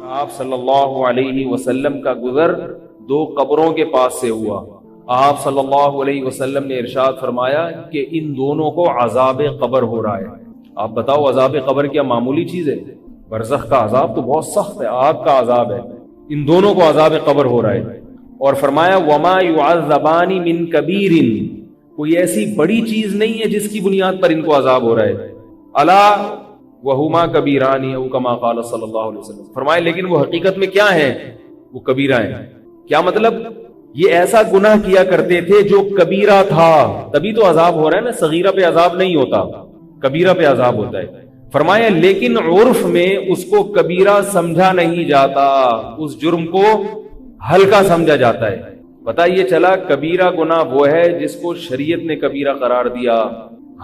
آپ صلی اللہ علیہ وسلم کا گزر دو قبروں کے پاس سے ہوا. آپ صلی اللہ علیہ وسلم نے ارشاد فرمایا کہ ان دونوں کو عذاب قبر ہو رہا ہے. آپ بتاؤ عذاب قبر کیا معمولی چیز ہے؟ برزخ کا عذاب تو بہت سخت ہے، آگ کا عذاب ہے. ان دونوں کو عذاب قبر ہو رہا ہے. اور فرمایا وما يعذبان من کبیر، کوئی ایسی بڑی چیز نہیں ہے جس کی بنیاد پر ان کو عذاب ہو رہا ہے. الا وہما کبیران او کما قال صلی اللہ علیہ وسلم، فرمایا لیکن وہ حقیقت میں کیا ہیں؟ وہ کبیرہ ہیں. کیا مطلب؟ یہ ایسا گناہ کیا کرتے تھے جو کبیرہ تھا، تبھی تو عذاب ہو رہا ہے نا. صغیرہ پہ عذاب نہیں ہوتا، کبیرہ پہ عذاب ہوتا ہے. فرمایا لیکن عرف میں اس کو کبیرہ سمجھا نہیں جاتا، اس جرم کو ہلکا سمجھا جاتا ہے. پتہ یہ چلا کبیرہ گناہ وہ ہے جس کو شریعت نے کبیرہ قرار دیا.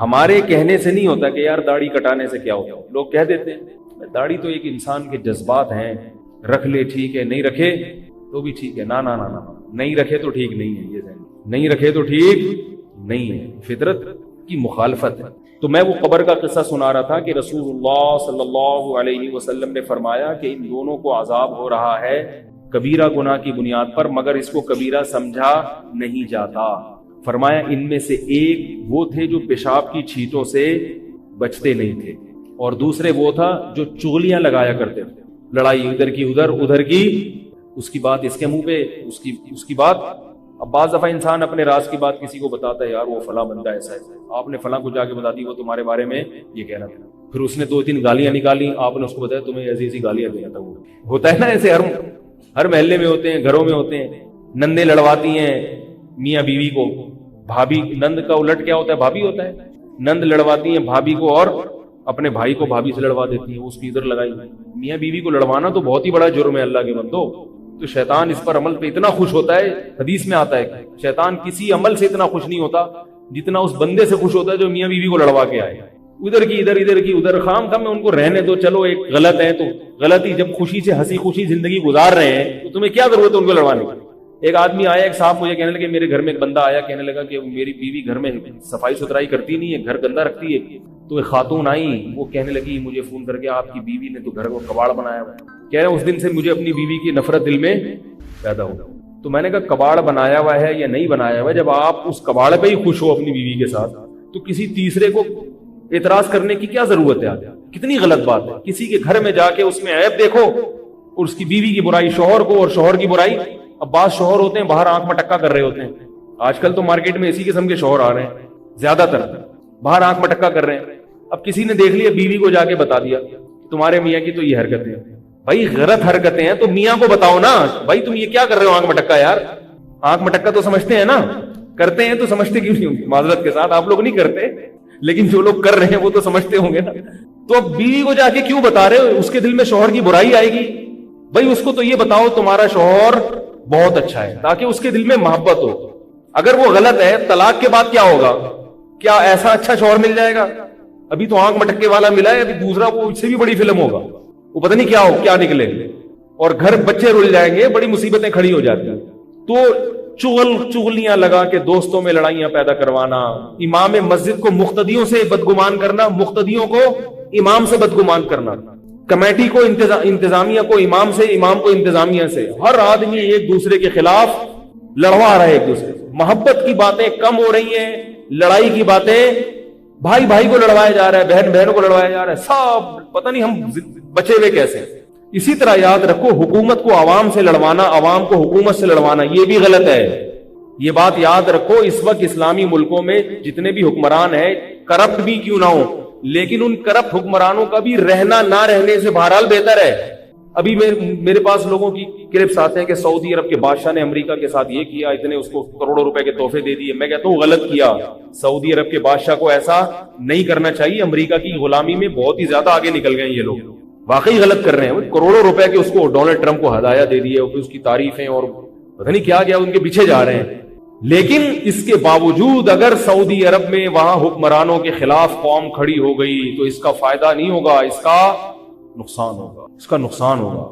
ہمارے کہنے سے نہیں ہوتا کہ یار داڑھی کٹانے سے کیا ہوتا. لوگ کہہ دیتے ہیں داڑھی تو ایک انسان کے جذبات ہیں، رکھ لے ٹھیک ہے، نہیں رکھے تو بھی ٹھیک ہے. نا نا نا نا، نہیں رکھے تو ٹھیک نہیں ہے، یہ نہیں رکھے تو ٹھیک نہیں ہے، فطرت کی مخالفت ہے. تو میں وہ قبر کا قصہ سنا رہا تھا کہ رسول اللہ صلی اللہ علیہ وسلم نے فرمایا کہ ان دونوں کو عذاب ہو رہا ہے کبیرہ گناہ کی بنیاد پر، مگر اس کو کبیرہ سمجھا نہیں جاتا. فرمایا ان میں سے ایک وہ تھے جو پیشاب کی چھینٹوں سے بچتے نہیں تھے، اور دوسرے وہ تھا جو چغلیاں لگایا کرتے تھے. لڑائی ادھر کی ادھر، ادھر کی اس کی بات اس کے منہ پہ، اس کی بات. اب بعض دفعہ انسان اپنے راز کی بات کسی کو بتاتا ہے، یار وہ فلاں بندہ ایسا ہے، آپ نے فلاں کو جا کے بتا دی وہ تمہارے بارے میں یہ کہہ رہا تھا. پھر اس نے 2-3 گالیاں نکالی، آپ نے اس کو بتایا تمہیں ایسی ایسی گالیاں دیا تھا. وہ ہوتا ہے نا ایسے، ہر محلے میں ہوتے ہیں، گھروں میں ہوتے ہیں. نندیں لڑواتی ہیں میاں بیوی کو، بھابھی، نند کا الٹ کیا ہوتا ہے؟ بھابھی ہوتا ہے. نند لڑواتی ہیں بھابھی کو اور اپنے بھائی کو بھابھی سے لڑوا دیتی ہیں، اس کی ادھر لگائی. میاں بیوی کو لڑوانا تو بہت ہی بڑا جرم ہے اللہ کے بندو. تو شیطان اس پر عمل پہ اتنا خوش ہوتا ہے، حدیث میں آتا ہے شیطان کسی عمل سے اتنا خوش نہیں ہوتا جتنا اس بندے سے خوش ہوتا ہے جو میاں بیوی کو لڑوا کے آئے. ادھر کی ادھر، ادھر کی ادھر، خام خام میں ان کو رہنے دو. چلو ایک غلط ہے تو غلط ہی، جب خوشی سے ہنسی خوشی زندگی گزار رہے ہیں تو تمہیں کیا ضرورت ہے ان کو لڑوانے کی؟ ایک آدمی آیا، ایک صاحب مجھے کہنے لگے، میرے گھر میں ایک بندہ آیا کہنے لگا کہ میری بیوی گھر میں صفائی ستھرائی کرتی نہیں ہے، گھر گندا رکھتی ہے. تو ایک خاتون آئی، وہ کہنے لگی مجھے فون کر کے آپ کی بیوی نے تو گھر کو کباڑ بنایا ہوا. کہہ رہے اس دن سے مجھے اپنی بیوی کی نفرت دل میں پیدا ہو. تو میں نے کہا کباڑ بنایا ہوا ہے یا نہیں بنایا ہوا ہے، جب آپ اس کباڑ پہ ہی خوش ہو اپنی بیوی کے ساتھ تو کسی تیسرے کو اعتراض کرنے کی کیا ضرورت ہے؟ کتنی غلط بات ہے. کسی کے گھر میں جا کے اس میں عیب دیکھو، اور اس کی بیوی کی برائی شوہر کو، اور شوہر کی برائی. اب بعض شوہر ہوتے ہیں باہر آنکھ مٹکا کر رہے ہوتے ہیں. آج کل تو مارکیٹ میں اسی قسم کے شوہر آ رہے ہیں، زیادہ تر باہر آنکھ مٹکا کر رہے ہیں. اب کسی نے دیکھ لیا، بیوی کو جا کے بتا دیا تمہارے میاں کی تو یہ حرکتیں ہیں. بھائی غلط حرکتیں ہیں تو میاں کو بتاؤ نا، بھائی تم یہ کیا کر رہے ہو آنکھ مٹکا. یار آنکھ مٹکا تو سمجھتے ہیں نا، کرتے ہیں تو سمجھتے کیوں نہیں ہوں گے؟ معذرت کے ساتھ آپ لوگ نہیں کرتے، لیکن جو لوگ کر رہے ہیں وہ تو سمجھتے ہوں گے نا. تو اب بیوی کو جا کے کیوں بتا رہے ہو؟ اس کے دل میں شوہر کی برائی آئے گی. بھائی اس کو تو یہ بتاؤ تمہارا شوہر بہت اچھا ہے، تاکہ اس کے دل میں محبت ہو. اگر وہ غلط ہے، طلاق کے بعد کیا ہوگا؟ کیا ایسا اچھا شوہر مل جائے گا؟ ابھی تو آنکھ مٹکے والا ملا ہے، ابھی دوسرا وہ اس سے بھی بڑی فلم ہوگا، وہ پتہ نہیں کیا ہو، کیا نکلے، اور گھر بچے رل جائیں گے، بڑی مصیبتیں کھڑی ہو جاتی ہیں. تو چغلیاں لگا کے دوستوں میں لڑائیاں پیدا کروانا، امام مسجد کو مقتدیوں سے بدگمان کرنا، مقتدیوں کو امام سے بدگمان کرنا، کمیٹی کو انتظامیہ کو امام سے، امام کو انتظامیہ سے، ہر آدمی ایک دوسرے کے خلاف لڑوا رہا ہے ایک دوسرے. محبت کی باتیں کم ہو رہی ہیں، لڑائی کی باتیں، بھائی بھائی کو لڑوایا جا رہا ہے، بہن بہنوں کو لڑوایا جا رہا ہے، سب پتہ نہیں ہم بچے ہوئے کیسے. اسی طرح یاد رکھو حکومت کو عوام سے لڑوانا، عوام کو حکومت سے لڑوانا یہ بھی غلط ہے. یہ بات یاد رکھو. اس وقت اسلامی ملکوں میں جتنے بھی حکمران ہیں، کرپٹ بھی کیوں نہ ہو، لیکن ان کرپٹ حکمرانوں کا بھی رہنا نہ رہنے سے بہرحال بہتر ہے. ابھی میرے پاس لوگوں کی کلپس آتے ہیں کہ سعودی عرب کے بادشاہ نے امریکہ کے ساتھ یہ کیا، اتنے اس کو کروڑوں روپے کے تحفے دے دیے. میں کہتا ہوں غلط کیا. سعودی عرب کے بادشاہ کو ایسا نہیں کرنا چاہیے. امریکہ کی غلامی میں بہت ہی زیادہ آگے نکل گئے یہ لوگ، واقعی غلط کر رہے ہیں. کروڑوں روپے کے اس کو ڈونلڈ ٹرمپ کو ہدایہ دے دیے، اس کی تعریفیں اور پتہ نہیں کیا ان کے پیچھے جا رہے ہیں. لیکن اس کے باوجود اگر سعودی عرب میں وہاں حکمرانوں کے خلاف قوم کھڑی ہو گئی تو اس کا فائدہ نہیں ہوگا، اس کا نقصان ہوگا، اس کا نقصان ہوگا.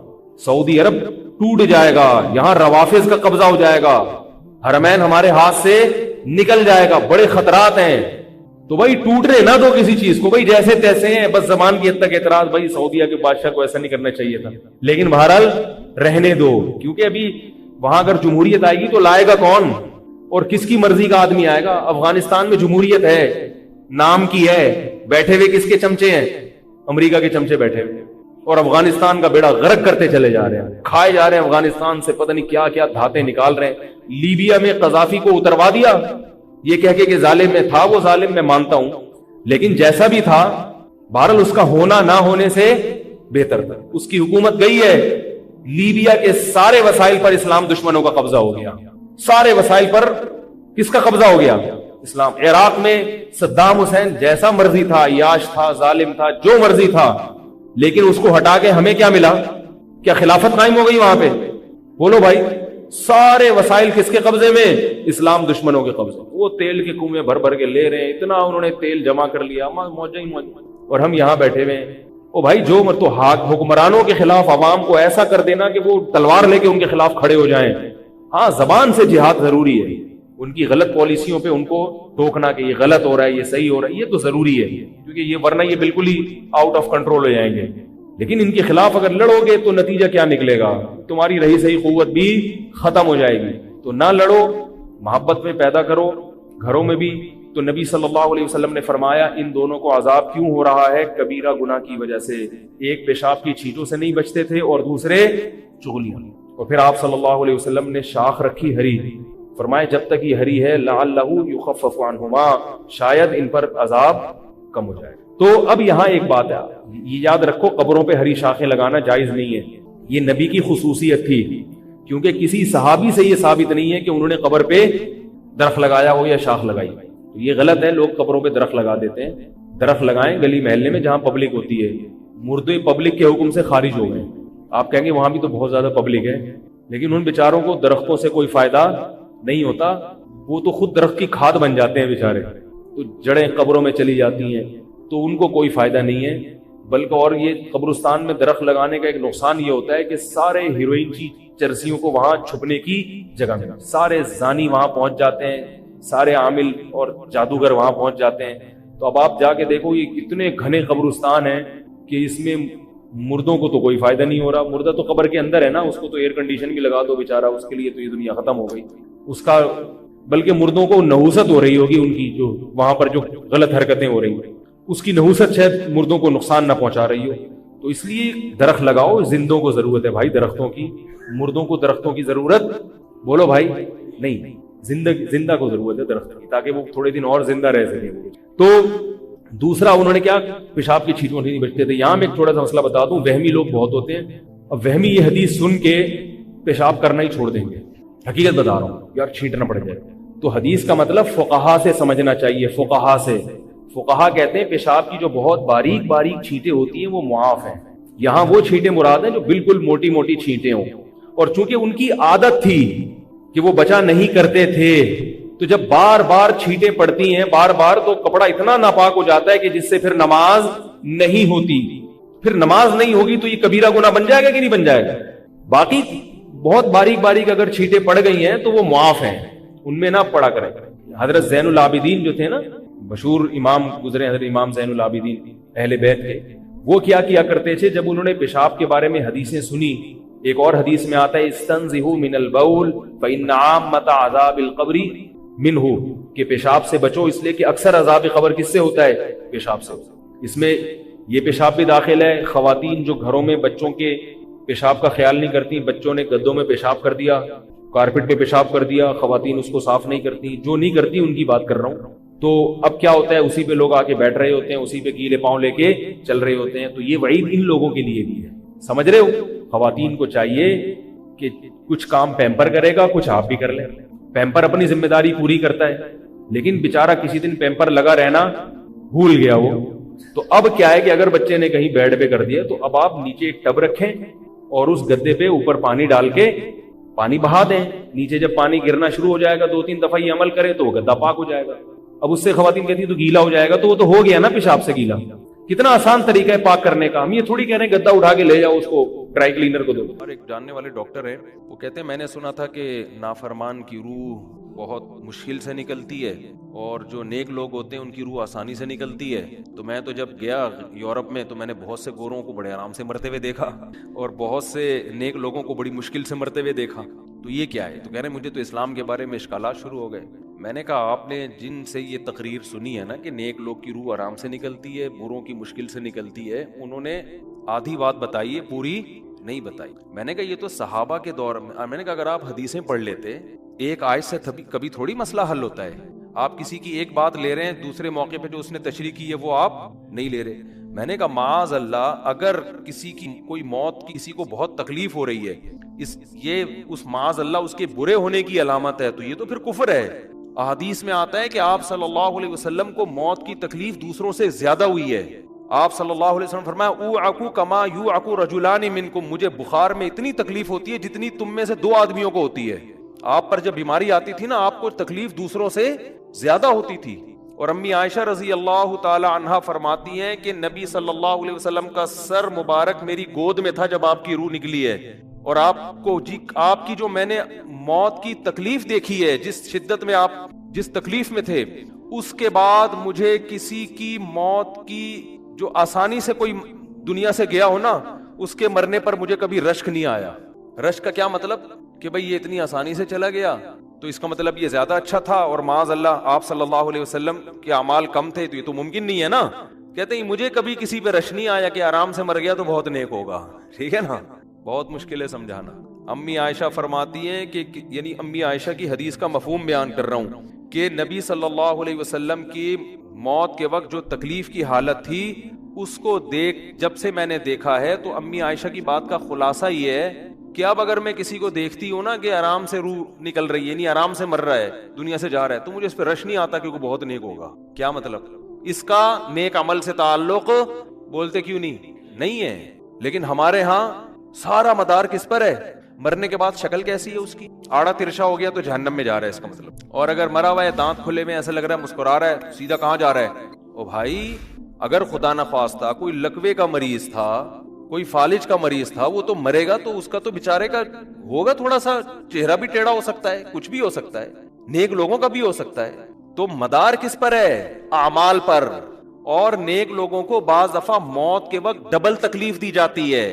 سعودی عرب ٹوٹ جائے گا، یہاں روافظ کا قبضہ ہو جائے گا، حرمین ہمارے ہاتھ سے نکل جائے گا. بڑے خطرات ہیں. تو بھائی ٹوٹنے نہ دو کسی چیز کو، بھائی جیسے تیسے ہیں، بس زمان کی حد تک اعتراض، بھائی سعودیہ کے بادشاہ کو ایسا نہیں کرنا چاہیے تھا، لیکن بہرحال رہنے دو، کیونکہ ابھی وہاں اگر جمہوریت آئے گی تو لائے گا کون اور کس کی مرضی کا آدمی آئے گا؟ افغانستان میں جمہوریت ہے، نام کی ہے، بیٹھے ہوئے کس کے چمچے ہیں؟ امریکہ کے چمچے بیٹھے ہوئے، اور افغانستان کا بیڑا غرق کرتے چلے جا رہے ہیں، کھائے جا رہے ہیں افغانستان سے، پتہ نہیں کیا کیا دھاتیں نکال رہے ہیں۔ لیبیا میں قذافی کو اتروا دیا یہ کہہ کے کہ ظالم میں تھا، وہ ظالم میں مانتا ہوں، لیکن جیسا بھی تھا بہرحال اس کا ہونا نہ ہونے سے بہتر تھا۔ اس کی حکومت گئی ہے، لیبیا کے سارے وسائل پر اسلام دشمنوں کا قبضہ ہو گیا، سارے وسائل پر کس کا قبضہ ہو گیا؟ اسلام۔ عراق میں صدام حسین جیسا مرضی تھا، عیاش تھا، ظالم تھا، جو مرضی تھا، لیکن اس کو ہٹا کے ہمیں کیا ملا؟ کیا خلافت قائم ہو گئی وہاں پہ؟ بولو بھائی، سارے وسائل کس کے قبضے میں؟ اسلام دشمنوں کے قبضے۔ وہ تیل کے کنویں بھر بھر کے لے رہے ہیں، اتنا انہوں نے تیل جمع کر لیا، موجہ ہی موجہ، اور ہم یہاں بیٹھے ہوئے ہیں۔ او بھائی، جو تو حکمرانوں کے خلاف عوام کو ایسا کر دینا کہ وہ تلوار لے کے ان کے خلاف کھڑے ہو جائیں۔ ہاں، زبان سے جہاد ضروری ہے، ان کی غلط پالیسیوں پہ ان کو ٹوکنا کہ یہ غلط ہو رہا ہے، یہ صحیح ہو رہا ہے، یہ تو ضروری ہے، کیونکہ یہ ورنہ یہ بالکل ہی آؤٹ آف کنٹرول ہو جائیں گے۔ لیکن ان کے خلاف اگر لڑو گے تو نتیجہ کیا نکلے گا؟ تمہاری رہی صحیح قوت بھی ختم ہو جائے گی۔ تو نہ لڑو، محبت میں پیدا کرو گھروں میں بھی۔ تو نبی صلی اللہ علیہ وسلم نے فرمایا ان دونوں کو عذاب کیوں ہو رہا ہے؟ کبیرہ گناہ کی وجہ سے، ایک پیشاب کی چھینٹوں سے نہیں بچتے تھے اور دوسرے چغلیاں۔ اور پھر آپ صلی اللہ علیہ وسلم نے شاخ رکھی ہری، فرمایا جب تک یہ ہری ہے لعلہ یخفف عنہما، شاید ان پر عذاب کم ہو جائے۔ تو اب یہاں ایک بات ہے، یہ یاد رکھو، قبروں پہ ہری شاخیں لگانا جائز نہیں ہے، یہ نبی کی خصوصیت تھی، کیونکہ کسی صحابی سے یہ ثابت نہیں ہے کہ انہوں نے قبر پہ درخت لگایا ہو یا شاخ لگائی۔ تو یہ غلط ہے، لوگ قبروں پہ درخت لگا دیتے ہیں۔ درخت لگائیں گلی محلے میں جہاں پبلک ہوتی ہے، مردے پبلک کے حکم سے خارج ہو گئے۔ آپ کہیں گے وہاں بھی تو بہت زیادہ پبلک ہے، لیکن ان بیچاروں کو درختوں سے کوئی فائدہ نہیں ہوتا، وہ تو خود درخت کی کھاد بن جاتے ہیں بیچارے، تو جڑیں قبروں میں چلی جاتی ہیں، تو ان کو کوئی فائدہ نہیں ہے۔ بلکہ اور یہ قبرستان میں درخت لگانے کا ایک نقصان یہ ہوتا ہے کہ سارے ہیروئن کی چرسیوں کو وہاں چھپنے کی جگہ میں، سارے زانی وہاں پہنچ جاتے ہیں، سارے عامل اور جادوگر وہاں پہنچ جاتے ہیں۔ تو اب آپ جا کے دیکھو یہ اتنے گھنے قبرستان ہیں کہ اس میں مردوں کو تو کوئی فائدہ نہیں ہو رہا، مردہ تو قبر کے اندر ہے نا، اس کو تو ایئر کنڈیشن بھی لگا دو بیچارہ، اس کے لیے تو یہ دنیا ختم ہو گئی اس کا، بلکہ مردوں کو نحوست ہو رہی ہوگی ان کی، جو وہاں پر جو غلط حرکتیں ہو رہی ہیں اس کی نحوست شاید مردوں کو نقصان نہ پہنچا رہی ہو۔ تو اس لیے درخت لگاؤ، زندوں کو ضرورت ہے بھائی درختوں کی، مردوں کو درختوں کی ضرورت بولو بھائی نہیں، زندہ کو ضرورت ہے درخت کی، تاکہ وہ تھوڑے دن اور زندہ رہ سکے۔ تو دوسرا انہوں نے کیا، پیشاب کی چھینٹوں سے نہیں بچتے تھے۔ یہاں میں ایک تھوڑا سا مسئلہ بتا دوں، وہمی لوگ بہت ہوتے ہیں، اب وہمی یہ حدیث سن کے پیشاب کرنا ہی چھوڑ دیں گے، حقیقت بتا رہا ہوں یار، چھینٹنا پڑ جائے۔ تو حدیث کا مطلب فقہا سے سمجھنا چاہیے، فقہا سے۔ فقہا کہتے ہیں پیشاب کی جو بہت باریک باریک چھینٹیں ہوتی ہیں وہ معاف ہیں، یہاں وہ چھینٹیں مراد ہیں جو بالکل موٹی موٹی چھینٹیں ہوں، اور چونکہ ان کی عادت تھی کہ وہ بچا نہیں کرتے تھے، تو جب بار بار چھینٹیں پڑتی ہیں بار بار، تو کپڑا اتنا ناپاک ہو جاتا ہے کہ جس سے پھر نماز نہیں ہوتی، پھر نماز نہیں ہوگی تو یہ کبیرہ گناہ بن جائے گا کہ نہیں بن جائے گا؟ باقی بہت باریک باریک اگر چھینٹیں پڑ گئی ہیں تو وہ معاف ہیں، ان میں نہ پڑا کریں۔ حضرت زین العابدین جو تھے نا، مشہور امام گزرے حضرت امام زین العابدین اہل بیت کے، وہ کیا کیا کرتے تھے جب انہوں نے پیشاب کے بارے میں حدیثیں سنی؟ ایک اور حدیث میں آتا ہے استنزہوا من البول فإن عامۃ عذاب القبر منہ، کہ پیشاب سے بچو اس لیے کہ اکثر عذاب قبر کس سے ہوتا ہے؟ پیشاب سے۔ اس میں یہ پیشاب بھی داخل ہے، خواتین جو گھروں میں بچوں کے پیشاب کا خیال نہیں کرتی، بچوں نے گدوں میں پیشاب کر دیا، کارپٹ پہ پیشاب کر دیا، خواتین اس کو صاف نہیں کرتی، جو نہیں کرتی ان کی بات کر رہا ہوں۔ تو اب کیا ہوتا ہے، اسی پہ لوگ آ کے بیٹھ رہے ہوتے ہیں، اسی پہ گیلے پاؤں لے کے چل رہے ہوتے ہیں۔ تو یہ وعید ان لوگوں کے لیے بھی ہے، سمجھ رہے ہو؟ خواتین کو چاہیے کہ کچھ کام پیمپر کرے گا، کچھ آپ بھی کر لیں۔ پیمپر اپنی ذمہ داری پوری کرتا ہے، لیکن بیچارہ کسی دن پیمپر لگا رہنا بھول گیا وہ، تو اب کیا ہے کہ اگر بچے نے کہیں بیڈ پہ کر دیا تو اب آپ نیچے ایک ٹب رکھیں اور اس گدے پہ اوپر پانی ڈال کے پانی بہا دیں، نیچے جب پانی گرنا شروع ہو جائے گا 2-3 دفعہ یہ عمل کرے تو وہ گدا پاک ہو جائے گا۔ اب اس سے خواتین کہتی ہیں تو گیلا ہو جائے گا، تو وہ تو ہو گیا نا پیشاب سے گیلا۔ کتنا آسان طریقہ ہے پاک کرنے کا، ہم یہ تھوڑی کہہ رہے ہیں گدا اٹھا کے لے جاؤ اس کو ڈرائی کلینر کو دو۔ اور ایک جاننے والے ڈاکٹر ہے، وہ کہتے ہیں میں نے سنا تھا کہ نافرمان کی روح بہت مشکل سے نکلتی ہے اور جو نیک لوگ ہوتے ہیں ان کی روح آسانی سے نکلتی ہے. تو میں تو جب گیا یورپ میں تو میں نے بہت سے گوروں کو بڑے آرام سے مرتے ہوئے دیکھا اور بہت سے نیک لوگوں کو بڑی مشکل سے مرتے ہوئے دیکھا. تو یہ کیا ہے؟ تو کہہ رہے ہیں مجھے تو اسلام کے بارے میں اشکالات شروع ہو گئے. میں نے کہا آپ نے جن سے یہ تقریر سنی ہے نا کہ نیک لوگ کی روح آرام سے نکلتی ہے، بروں کی مشکل سے نکلتی ہے، انہوں نے آدھی بات بتائی ہے، پوری نہیں بتائی. میں نے کہا یہ تو صحابہ کے دور میں نے کہا اگر آپ حدیثیں پڑھ لیتے ایک آیت سے کبھی تھوڑی مسئلہ حل ہوتا ہے. آپ کسی کی ایک بات لے رہے ہیں، دوسرے موقع پہ جو اس نے تشریح کی ہے وہ آپ نہیں لے رہے. میں نے کہا معاذ اللہ، اگر کسی کی کوئی موت کسی کو بہت تکلیف ہو رہی ہے، یہ اس معاذ اللہ اس کے برے ہونے کی علامت ہے، تو یہ تو پھر کفر ہے. احادیث میں آتا ہے کہ آپ صلی اللہ علیہ وسلم کو موت کی تکلیف دوسروں سے زیادہ ہوئی ہے. آپ صلی اللہ علیہ وسلم فرمایا اوعکو کما یوعکو رجلان منکم، مجھے بخار میں اتنی تکلیف ہوتی ہے جتنی تم میں سے 2 آدمیوں کو ہوتی ہے. آپ پر جب بیماری آتی تھی نا آپ کو تکلیف دوسروں سے زیادہ ہوتی تھی. اور امی عائشہ رضی اللہ تعالی عنہا فرماتی ہیں کہ نبی صلی اللہ علیہ وسلم کا سر مبارک میری گود میں تھا جب آپ کی روح نکلی ہے، اور آپ کی جو میں نے موت کی تکلیف دیکھی ہے، جس شدت میں آپ جس تکلیف میں تھے، اس کے بعد مجھے کسی کی موت کی جو آسانی سے کوئی دنیا سے گیا ہو نا، اس کے مرنے پر مجھے کبھی رشک نہیں آیا. رشک کا کیا مطلب؟ کہ بھئی یہ اتنی آسانی سے چلا گیا تو اس کا مطلب یہ زیادہ اچھا تھا، اور معاذ اللہ آپ صلی اللہ علیہ وسلم کے اعمال کم تھے، تو یہ تو ممکن نہیں ہے نا. کہتے ہیں مجھے کبھی کسی پہ رش نہیں آیا کہ آرام سے مر گیا تو بہت نیک ہوگا. ٹھیک ہے نا، بہت مشکل ہے سمجھانا. امی عائشہ فرماتی ہیں کہ یعنی امی عائشہ کی حدیث کا مفہوم بیان کر رہا ہوں کہ نبی صلی اللہ علیہ وسلم کی موت کے وقت جو تکلیف کی حالت تھی اس کو جب سے میں نے دیکھا ہے، تو امی عائشہ کی بات کا خلاصہ یہ ہے کہ اب اگر میں کسی کو دیکھتی ہوں نا کہ آرام سے روح نکل رہی ہے، یعنی آرام سے مر رہا ہے، دنیا سے جا رہا ہے، تو مجھے اس پہ رش نہیں آتا کیونکہ بہت نیک ہوگا. کیا مطلب؟ اس کا نیک عمل سے تعلق بولتے کیوں نہیں ہے. لیکن ہمارے ہاں سارا مدار کس پر ہے؟ مرنے کے بعد شکل کیسی ہے اس کی؟ آڑا ترشا ہو گیا تو جہنم میں جا رہا ہے اس کا مطلب. اور اگر مرا ہوا ہے دانت کھلے میں ایسا لگ رہا ہے مسکرا رہا ہے، سیدھا کہاں جا رہا ہے؟ او بھائی اگر خدا نخواستہ کوئی لکوے کا مریض تھا، کوئی فالج کا مریض تھا، وہ تو مرے گا تو اس کا تو بیچارے کا ہوگا تھوڑا سا چہرہ بھی ٹیڑھا ہو سکتا ہے، کچھ بھی ہو سکتا ہے، نیک لوگوں کا بھی ہو سکتا ہے. تو مدار کس پر ہے؟ اعمال پر. اور نیک لوگوں کو بعض دفعہ موت کے وقت ڈبل تکلیف دی جاتی ہے.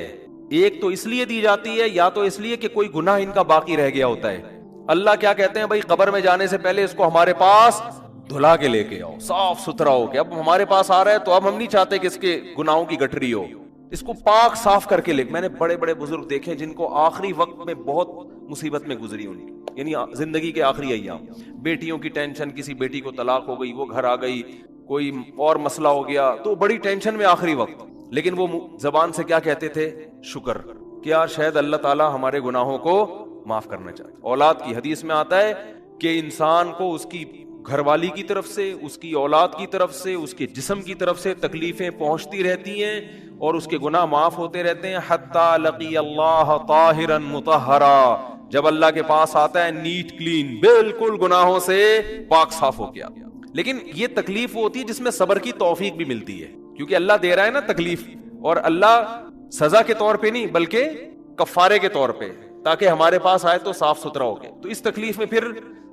ایک تو اس لیے دی جاتی ہے، یا تو اس لیے کہ کوئی گناہ ان کا باقی رہ گیا ہوتا ہے. اللہ کیا کہتے ہیں؟ بھائی قبر میں جانے سے پہلے اس کو ہمارے پاس دھلا کے لے کے آؤ، صاف ستھرا ہو کے. اب ہمارے پاس آ رہا ہے تو اب ہم نہیں چاہتے کہ اس کے گناہوں کی گٹھری ہو، اس کو پاک صاف کر کے لے. میں نے بڑے بڑے بزرگ دیکھے جن کو آخری وقت میں بہت مصیبت میں گزری ان کی، یعنی زندگی کے آخری ایام، بیٹیوں کی ٹینشن، کسی بیٹی کو طلاق ہو گئی، وہ گھر آ گئی، کوئی اور مسئلہ ہو گیا، تو بڑی ٹینشن میں آخری وقت. لیکن وہ زبان سے کیا کہتے تھے؟ شکر. کیا شاید اللہ تعالی ہمارے گناہوں کو معاف کرنا چاہتے. اولاد کی حدیث میں آتا ہے کہ انسان کو اس کی گھر والی کی طرف سے، اس کی اولاد کی طرف سے، اس کے جسم کی طرف سے تکلیفیں پہنچتی رہتی ہیں اور اس کے گناہ معاف ہوتے رہتے ہیں حتی لقی اللہ طاہرا مطہرا. جب اللہ کے پاس آتا ہے نیٹ کلین، بالکل گناہوں سے پاک صاف ہو گیا. لیکن یہ تکلیف وہ ہوتی ہے جس میں صبر کی توفیق بھی ملتی ہے، کیونکہ اللہ دے رہا ہے نا تکلیف، اور اللہ سزا کے طور پہ نہیں بلکہ کفارے کے طور پہ، تاکہ ہمارے پاس آئے تو صاف ستھرا ہو گئے. تو اس تکلیف میں پھر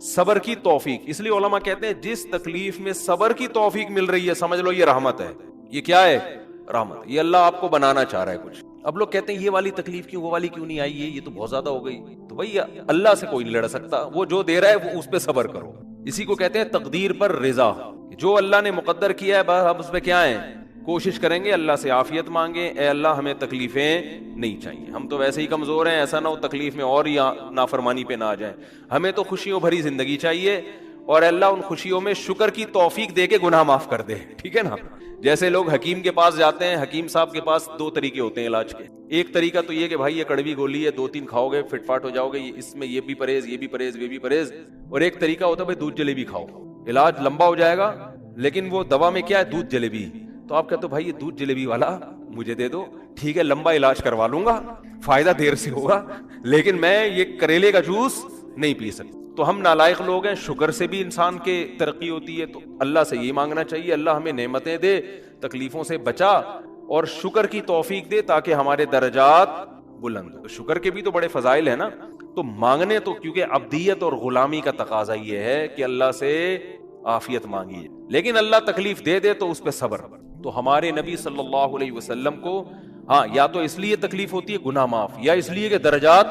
صبر کی توفیق، اس لیے علماء کہتے ہیں جس تکلیف میں صبر کی توفیق مل رہی ہے سمجھ لو یہ رحمت ہے. یہ کیا ہے؟ رحمت. یہ اللہ آپ کو بنانا چاہ رہا ہے کچھ. اب لوگ کہتے ہیں یہ والی تکلیف کیوں، وہ والی کیوں نہیں آئی، یہ تو بہت زیادہ ہو گئی. تو بھائی اللہ سے کوئی نہیں لڑ سکتا، وہ جو دے رہا ہے وہ اس پہ صبر کرو. اسی کو کہتے ہیں تقدیر پر رضا. جو اللہ نے مقدر کیا ہے بس اب اس پہ کیا ہے؟ کوشش کریں گے اللہ سے عافیت مانگیں، اے اللہ ہمیں تکلیفیں نہیں چاہیے، ہم تو ویسے ہی کمزور ہیں، ایسا نہ ہو تکلیف میں اور یا نافرمانی پہ نہ آ جائیں، ہمیں تو خوشیوں بھری زندگی چاہیے، اور اللہ ان خوشیوں میں شکر کی توفیق دے کے گناہ معاف کر دے. ٹھیک ہے نا؟ جیسے لوگ حکیم کے پاس جاتے ہیں، حکیم صاحب کے پاس 2 طریقے ہوتے ہیں علاج کے. ایک طریقہ تو یہ کہ بھائی یہ کڑوی گولی ہے، 2-3 کھاؤ گے فٹ فاٹ ہو جاؤ گے، اس میں یہ بھی پرہیز، یہ بھی پرہیز، یہ بھی پرہیز. اور ایک طریقہ ہوتا ہے بھائی دودھ جلیبی کھاؤ، علاج لمبا ہو جائے گا، لیکن وہ دوا میں کیا ہے؟ دودھ جلیبی. تو آپ کہتے ہو بھائی یہ دودھ جلیبی والا مجھے دے دو، ٹھیک ہے لمبا علاج کروا لوں گا، فائدہ دیر سے ہوگا، لیکن میں یہ کریلے کا جوس نہیں پی سکتا. تو ہم نالائق لوگ ہیں. شکر سے بھی انسان کے ترقی ہوتی ہے، تو اللہ سے یہ مانگنا چاہیے اللہ ہمیں نعمتیں دے، تکلیفوں سے بچا اور شکر کی توفیق دے تاکہ ہمارے درجات بلند. شکر کے بھی تو بڑے فضائل ہیں نا. تو مانگنے تو کیونکہ عبدیت اور غلامی کا تقاضا یہ ہے کہ اللہ سے عافیت مانگیے, لیکن اللہ تکلیف دے دے تو اس پہ صبر. تو ہمارے نبی صلی اللہ علیہ وسلم کو ہاں یا تو اس لیے تکلیف ہوتی ہے گناہ معاف, یا اس لیے کہ درجات